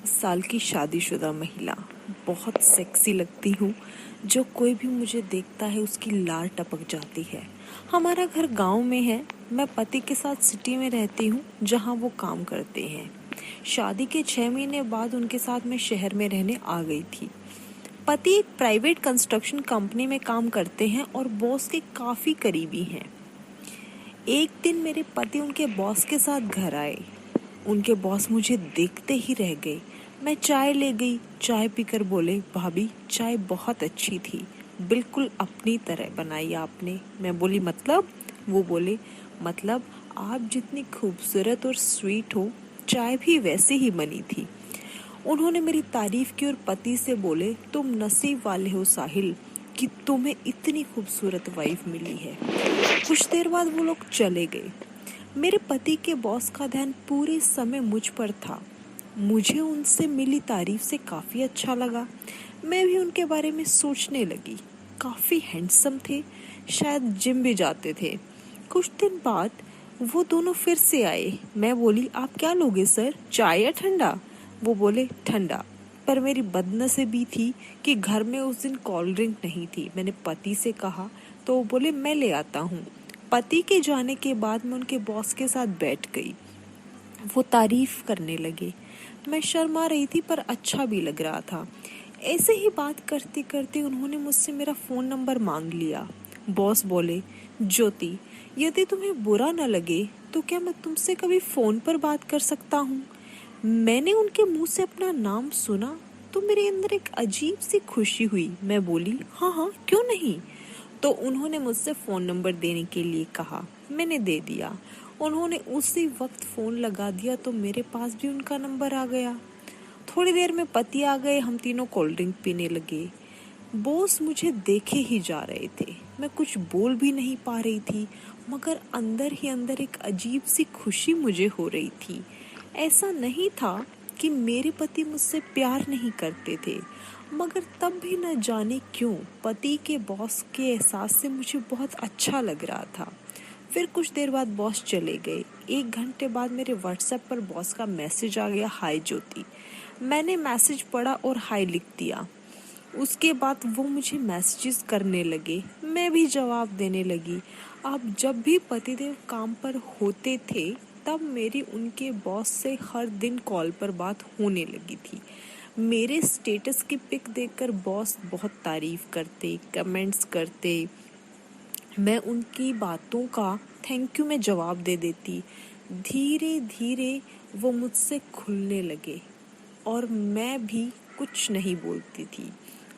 साल की शादीशुदा महिला बहुत सेक्सी लगती हूँ। जो कोई भी मुझे देखता है उसकी लार टपक जाती है। हमारा घर गांव में है। मैं पति के साथ सिटी में रहती हूँ जहाँ वो काम करते हैं। शादी के 6 महीने बाद उनके साथ मैं शहर में रहने आ गई थी। पति एक प्राइवेट कंस्ट्रक्शन कंपनी में काम करते हैं और बॉस के काफ़ी करीबी हैं। एक दिन मेरे पति उनके बॉस के साथ घर आए। उनके बॉस मुझे देखते ही रह गए। मैं चाय ले गई। चाय पीकर बोले, भाभी चाय बहुत अच्छी थी, बिल्कुल अपनी तरह बनाई आपने। मैं बोली मतलब? वो बोले मतलब आप जितनी खूबसूरत और स्वीट हो, चाय भी वैसे ही बनी थी। उन्होंने मेरी तारीफ की और पति से बोले, तुम नसीब वाले हो साहिल कि तुम्हें इतनी खूबसूरत वाइफ मिली है। कुछ देर बाद वो लोग चले गए। मेरे पति के बॉस का ध्यान पूरे समय मुझ पर था। मुझे उनसे मिली तारीफ से काफ़ी अच्छा लगा। मैं भी उनके बारे में सोचने लगी। काफ़ी हैंडसम थे, शायद जिम भी जाते थे। कुछ दिन बाद वो दोनों फिर से आए। मैं बोली, आप क्या लोगे सर, चाय या ठंडा? वो बोले ठंडा। पर मेरी बदनसीबी थी कि घर में उस दिन कोल्ड ड्रिंक नहीं थी। मैंने पति से कहा तो वो बोले मैं ले आता हूँ। पति के जाने के बाद मैं उनके बॉस के साथ बैठ गई। वो तारीफ करने लगे। मैं शर्मा रही थी पर अच्छा भी लग रहा था। ऐसे ही बात करते करते उन्होंने मुझसे मेरा फ़ोन नंबर मांग लिया। बॉस बोले, ज्योति यदि तुम्हें बुरा न लगे तो क्या मैं तुमसे कभी फ़ोन पर बात कर सकता हूँ? मैंने उनके मुंह से अपना नाम सुना तो मेरे अंदर एक अजीब सी खुशी हुई। मैं बोली, हाँ हाँ क्यों नहीं। तो उन्होंने मुझसे फ़ोन नंबर देने के लिए कहा। मैंने दे दिया। उन्होंने उसी वक्त फ़ोन लगा दिया तो मेरे पास भी उनका नंबर आ गया। थोड़ी देर में पति आ गए। हम तीनों कोल्ड ड्रिंक पीने लगे। बॉस मुझे देखे ही जा रहे थे। मैं कुछ बोल भी नहीं पा रही थी, मगर अंदर ही अंदर एक अजीब सी खुशी मुझे हो रही थी। ऐसा नहीं था कि मेरे पति मुझसे प्यार नहीं करते थे, मगर तब भी न जाने क्यों पति के बॉस के एहसास से मुझे बहुत अच्छा लग रहा था। फिर कुछ देर बाद बॉस चले गए। 1 घंटे बाद मेरे व्हाट्सएप पर बॉस का मैसेज आ गया, हाय ज्योति। मैंने मैसेज पढ़ा और हाय लिख दिया। उसके बाद वो मुझे मैसेजेस करने लगे। मैं भी जवाब देने लगी। अब जब भी पतिदेव काम पर होते थे तब मेरी उनके बॉस से हर दिन कॉल पर बात होने लगी थी। मेरे स्टेटस की पिक देखकर बॉस बहुत तारीफ करते, कमेंट्स करते। मैं उनकी बातों का थैंक यू में जवाब दे देती। धीरे धीरे वो मुझसे खुलने लगे और मैं भी कुछ नहीं बोलती थी।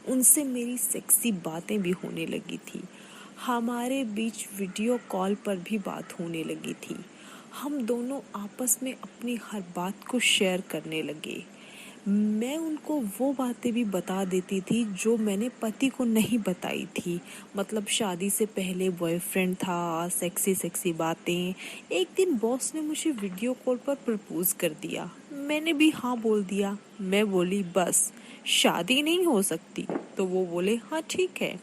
उनसे मेरी सेक्सी बातें भी होने लगी थी। हमारे बीच वीडियो कॉल पर भी बात होने लगी थी। हम दोनों आपस में अपनी हर बात को शेयर करने लगे। मैं उनको वो बातें भी बता देती थी जो मैंने पति को नहीं बताई थी। मतलब शादी से पहले बॉयफ्रेंड था, सेक्सी सेक्सी बातें। एक दिन बॉस ने मुझे वीडियो कॉल पर प्रपोज कर दिया। मैंने भी हाँ बोल दिया। मैं बोली, बस शादी नहीं हो सकती? तो वो बोले, हाँ ठीक है।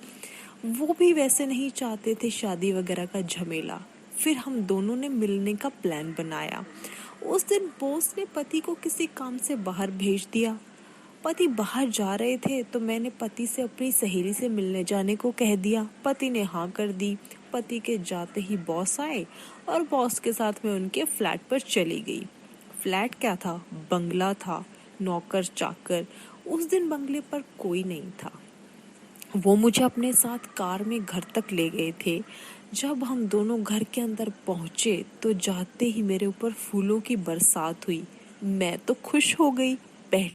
वो भी वैसे नहीं चाहते थे शादी वगैरह का झमेला। फिर हम दोनों ने मिलने का प्लान बनाया। उस दिन बॉस ने पति को किसी काम से बाहर भेज दिया। पति बाहर जा रहे थे तो मैंने पति से अपनी सहेली से मिलने जाने को कह दिया। पति ने हाँ कर दी। पति के जाते ही बॉस आए और बॉस के साथ मैं उनके फ्लैट पर चली गई। फ्लैट क्या था, बंगला था, नौकर चाकर। उस दिन बंगले पर कोई नहीं था। वो मुझे अपने साथ कार में घर तक ले गए थे। जब हम दोनों घर के अंदर पहुंचे तो जाते ही मेरे ऊपर फूलों की बरसात हुई। मैं तो खुश हो गई।